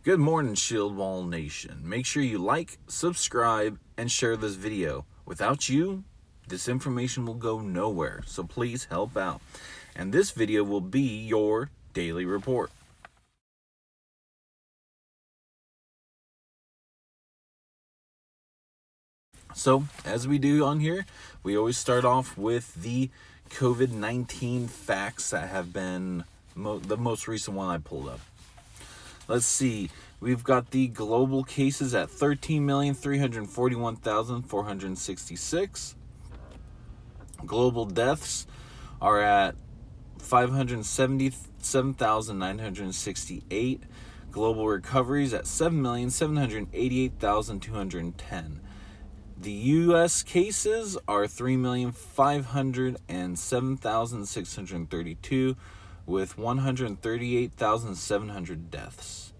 Good morning, Shield Wall Nation. Make sure you like, subscribe, and share this video. Without you, this information will go nowhere, so please help out. And this video will be your daily report. So, as we do on here, we always start off with the COVID-19 facts that have been the most recent one I pulled up. Let's see. We've got the global cases at 13,341,466. Global deaths are at 577,968. Global recoveries at 7,788,210. The U.S. cases are 3,507,632 with 138,700 deaths.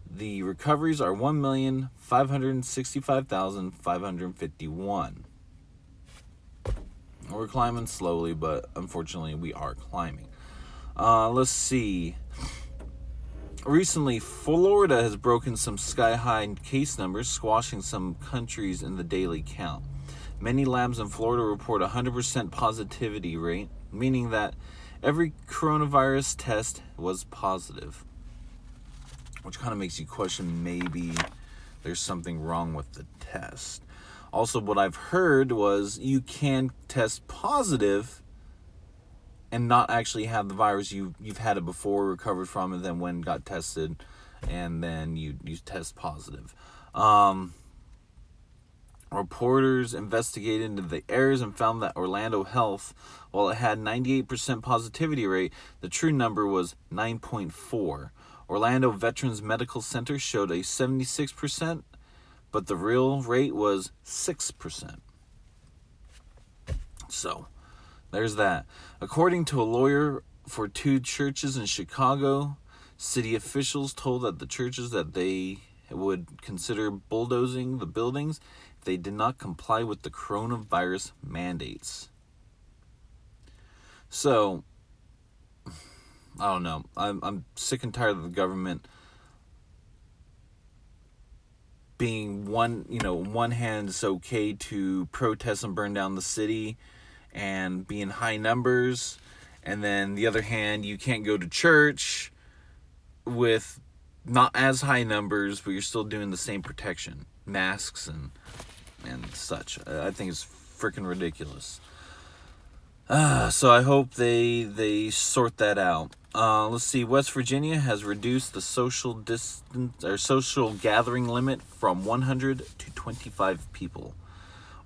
The recoveries are 1,565,551. We're climbing slowly, but unfortunately we are climbing. Let's see. Recently, Florida has broken some sky-high case numbers, squashing some countries in the daily count. Many labs in Florida report a 100% positivity rate, meaning that every coronavirus test was positive. Which kind of makes you question maybe there's something wrong with the test. Also, what I've heard was you can test positive and not actually have the virus. You've had it before, recovered from it, then when got tested, and then you test positive. Reporters investigated into the errors and found that Orlando Health, while it had 98% positivity rate, the true number was 9.4. Orlando Veterans Medical Center showed a 76%, but the real rate was 6%. So, there's that. According to a lawyer for two churches in Chicago, city officials told that the churches that they would consider bulldozing the buildings if they did not comply with the coronavirus mandates. So, I don't know. I'm sick and tired of the government being one hand it's okay to protest and burn down the city and be in high numbers, and then the other hand you can't go to church with not as high numbers, but you're still doing the same protection, masks and such. I think it's freaking ridiculous. So I hope they sort that out. Let's see. West Virginia has reduced the social gathering limit from 100 to 25 people.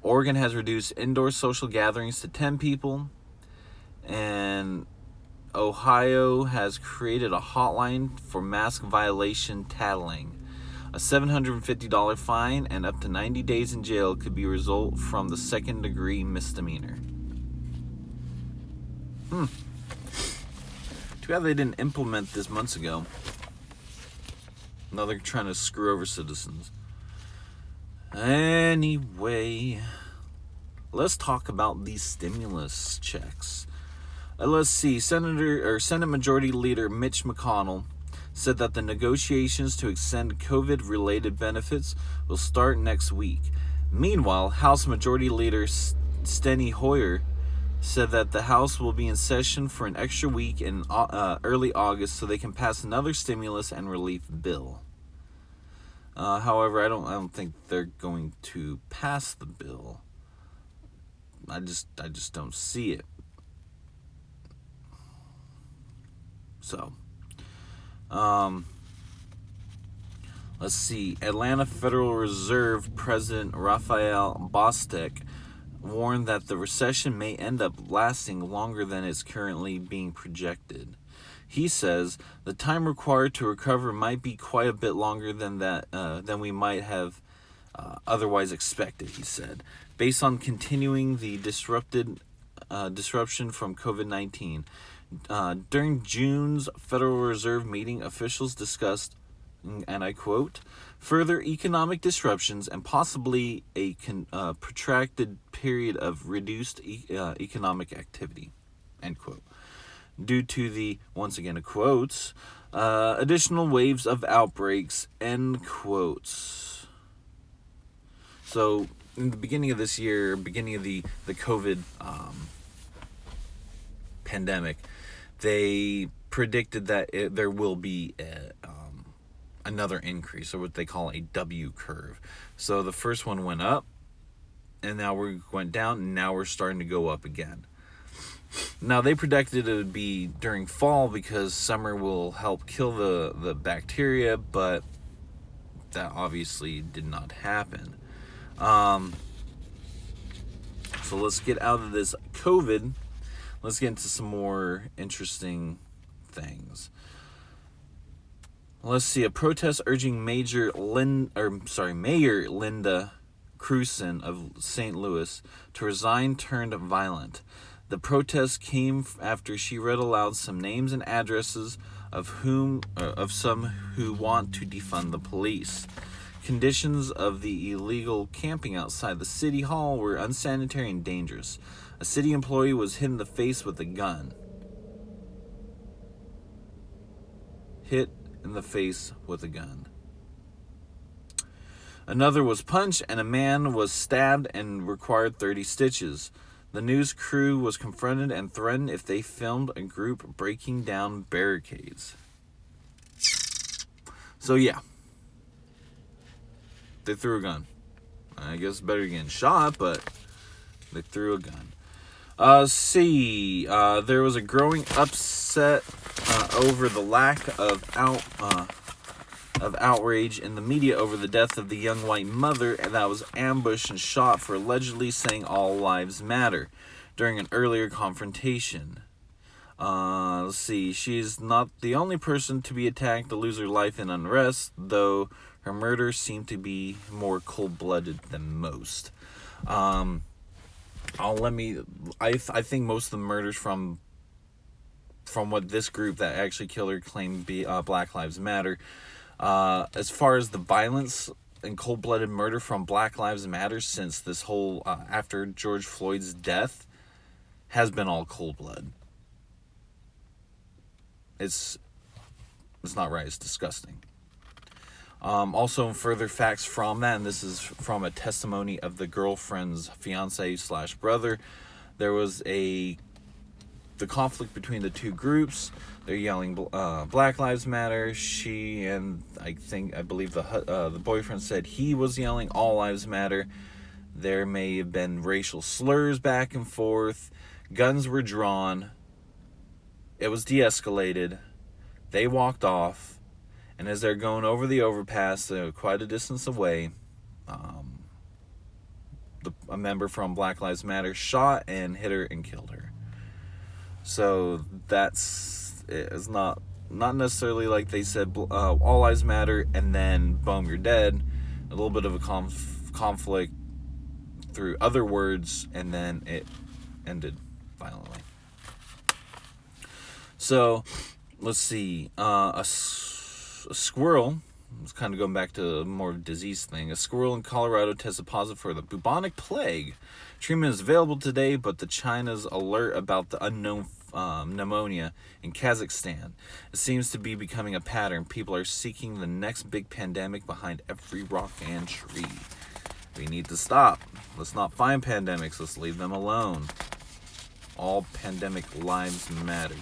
Oregon has reduced indoor social gatherings to 10 people, and Ohio has created a hotline for mask violation tattling. A $750 fine and up to 90 days in jail could be a result from the second-degree misdemeanor. Too bad they didn't implement this months ago. Now they're trying to screw over citizens. Anyway, let's talk about these stimulus checks. Let's see. Senate Majority Leader Mitch McConnell said that the negotiations to extend COVID-related benefits will start next week. Meanwhile, House Majority Leader Steny Hoyer said that the House will be in session for an extra week in early August so they can pass another stimulus and relief bill. However, I don't think they're going to pass the bill. I just don't see it. So, let's see. Atlanta Federal Reserve President Raphael Bostic warned that the recession may end up lasting longer than is currently being projected. He says the time required to recover might be quite a bit longer than we might have otherwise expected, he said, based on continuing the disruption from COVID-19. During June's Federal Reserve meeting, officials discussed, and I quote, further economic disruptions and possibly a protracted period of reduced economic activity, end quote. Due to the, once again, quotes, Additional waves of outbreaks, end quotes. So, in the beginning of this year, beginning of the COVID pandemic, they predicted that there will be another increase, or what they call a W curve. So the first one went up, and now we went down, and now we're starting to go up again. Now, they predicted it would be during fall because summer will help kill the bacteria, but that obviously did not happen. So let's get out of this COVID. Let's get into some more interesting things. Let's see. A protest urging Mayor Linda Crewson of St. Louis to resign turned violent. The protest came after she read aloud some names and addresses of some who want to defund the police. Conditions of the illegal camping outside the city hall were unsanitary and dangerous. A city employee was hit in the face with a gun. Hit in the face with a gun. Another was punched, and a man was stabbed and required 30 stitches. The news crew was confronted and threatened if they filmed a group breaking down barricades. So yeah, they threw a gun. I guess it's better getting shot, but they threw a gun. There was a growing upset over the lack of outrage in the media over the death of the young white mother that was ambushed and shot for allegedly saying all lives matter during an earlier confrontation. She's not the only person to be attacked to lose her life in unrest, though her murder seemed to be more cold-blooded than most. I think most of the murders from what this group that actually killed her claimed be Black Lives Matter. As far as the violence and cold-blooded murder from Black Lives Matter since this whole after George Floyd's death has been all cold blood. It's not right. It's disgusting. Also, further facts from that, and this is from a testimony of the girlfriend's fiance/brother. There was the conflict between the two groups. They're yelling Black Lives Matter. She and I believe the boyfriend said he was yelling All Lives Matter. There may have been racial slurs back and forth. Guns were drawn. It was de-escalated. They walked off. And as they're going over the overpass, quite a distance away, a member from Black Lives Matter shot and hit her and killed her. So it's not necessarily like they said all lives matter and then boom, you're dead. A little bit of a conflict through other words, and then it ended violently. So let's see. A squirrel. It's kind of going back to a more disease thing. A squirrel in Colorado tested positive for the bubonic plague. Treatment is available today, but China's alert about the unknown pneumonia in Kazakhstan. It seems to be becoming a pattern. People are seeking the next big pandemic behind every rock and tree. We need to stop. Let's not find pandemics. Let's leave them alone. All pandemic lives matter.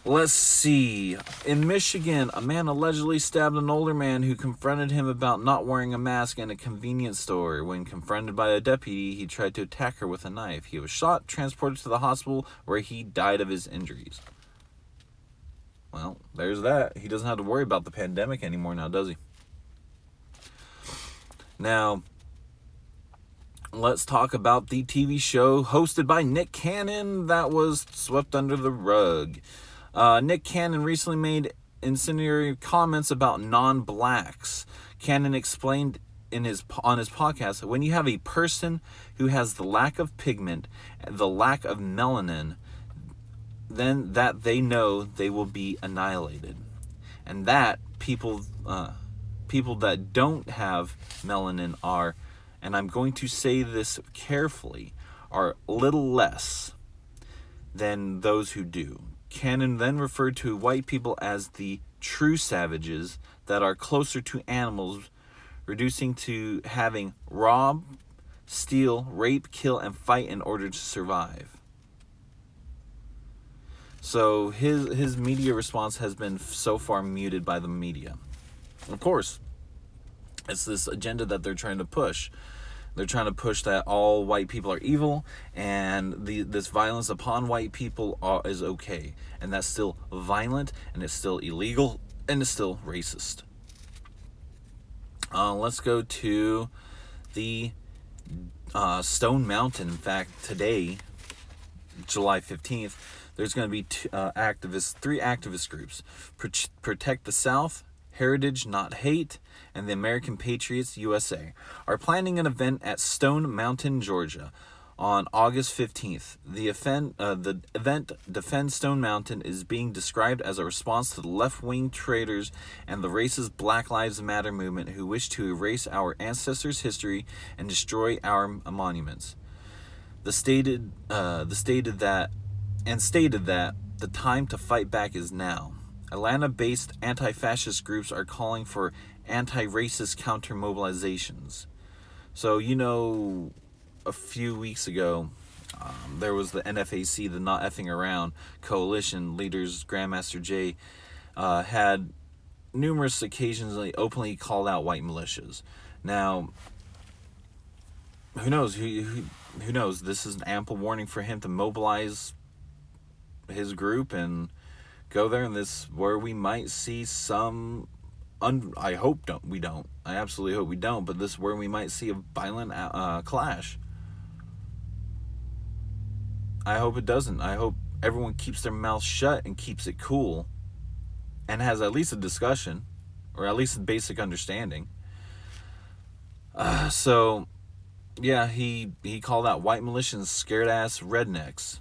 Let's see. In Michigan, a man allegedly stabbed an older man who confronted him about not wearing a mask in a convenience store. When confronted by a deputy, he tried to attack her with a knife. He was shot, transported to the hospital, where he died of his injuries. Well, there's that. He doesn't have to worry about the pandemic anymore now, does he? Now, let's talk about the TV show hosted by Nick Cannon that was swept under the rug. Nick Cannon recently made incendiary comments about non-blacks. Cannon explained on his podcast that when you have a person who has the lack of pigment, the lack of melanin, then that they know they will be annihilated, and that people that don't have melanin are, and I'm going to say this carefully, are little less than those who do. Cannon then referred to white people as the true savages that are closer to animals, reducing to having rob, steal, rape, kill, and fight in order to survive. So his media response has been so far muted by the media. Of course, it's this agenda that they're trying to push. They're trying to push that all white people are evil, and this violence upon white people is okay. And that's still violent, and it's still illegal, and it's still racist. Let's go to the Stone Mountain. In fact, today, July 15th, there's going to be three activist groups. Protect the South, Heritage Not Hate, and the American Patriots USA are planning an event at Stone Mountain, Georgia on August 15th. The event Defend Stone Mountain is being described as a response to the left-wing traitors and the racist Black Lives Matter movement who wish to erase our ancestors' history and destroy our monuments. Stated that the time to fight back is now. Atlanta-based anti-fascist groups are calling for anti-racist counter-mobilizations. So, a few weeks ago, there was the NFAC, the Not Effing Around coalition. Leaders Grandmaster Jay had numerous occasions openly called out white militias. Now, who knows? Who knows? This is an ample warning for him to mobilize his group and go there, and this where we might see some. I hope we don't. I absolutely hope we don't. But this is where we might see a violent clash. I hope it doesn't. I hope everyone keeps their mouth shut and keeps it cool, and has at least a discussion, or at least a basic understanding. So, yeah, he called out white militias scared ass rednecks.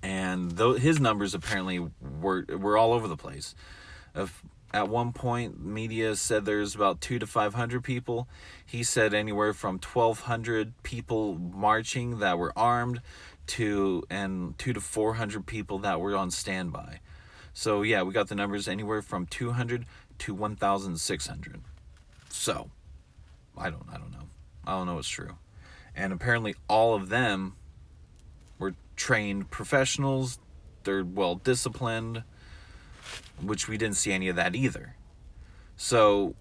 And his numbers apparently were all over the place. At one point, media said there's about 200 to 500 people. He said anywhere from 1,200 people marching that were armed to 200 to 400 people that were on standby. So yeah, we got the numbers anywhere from 200 to 1,600. So I don't know. I don't know what's true. And apparently all of them were trained professionals. They're well disciplined, which we didn't see any of that either. So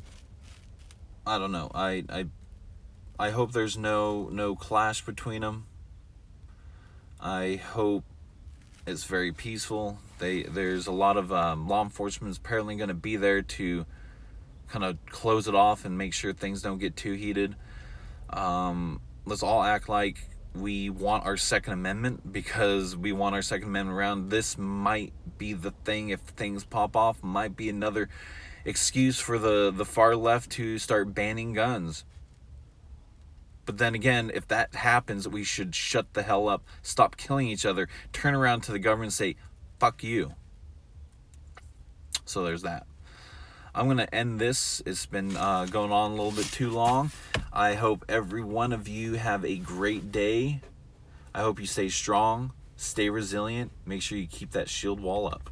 I don't know. I hope there's no clash between them. I hope it's very peaceful. There's a lot of law enforcement is apparently going to be there to kind of close it off and make sure things don't get too heated. Let's all act like we want our Second Amendment, because we want our Second Amendment around. This might be the thing. If things pop off, might be another excuse for the far left to start banning guns. But then again, if that happens, we should shut the hell up, stop killing each other, turn around to the government and say, fuck you. So there's that. I'm going to end this. It's been going on a little bit too long. I hope every one of you have a great day. I hope you stay strong, stay resilient. Make sure you keep that shield wall up.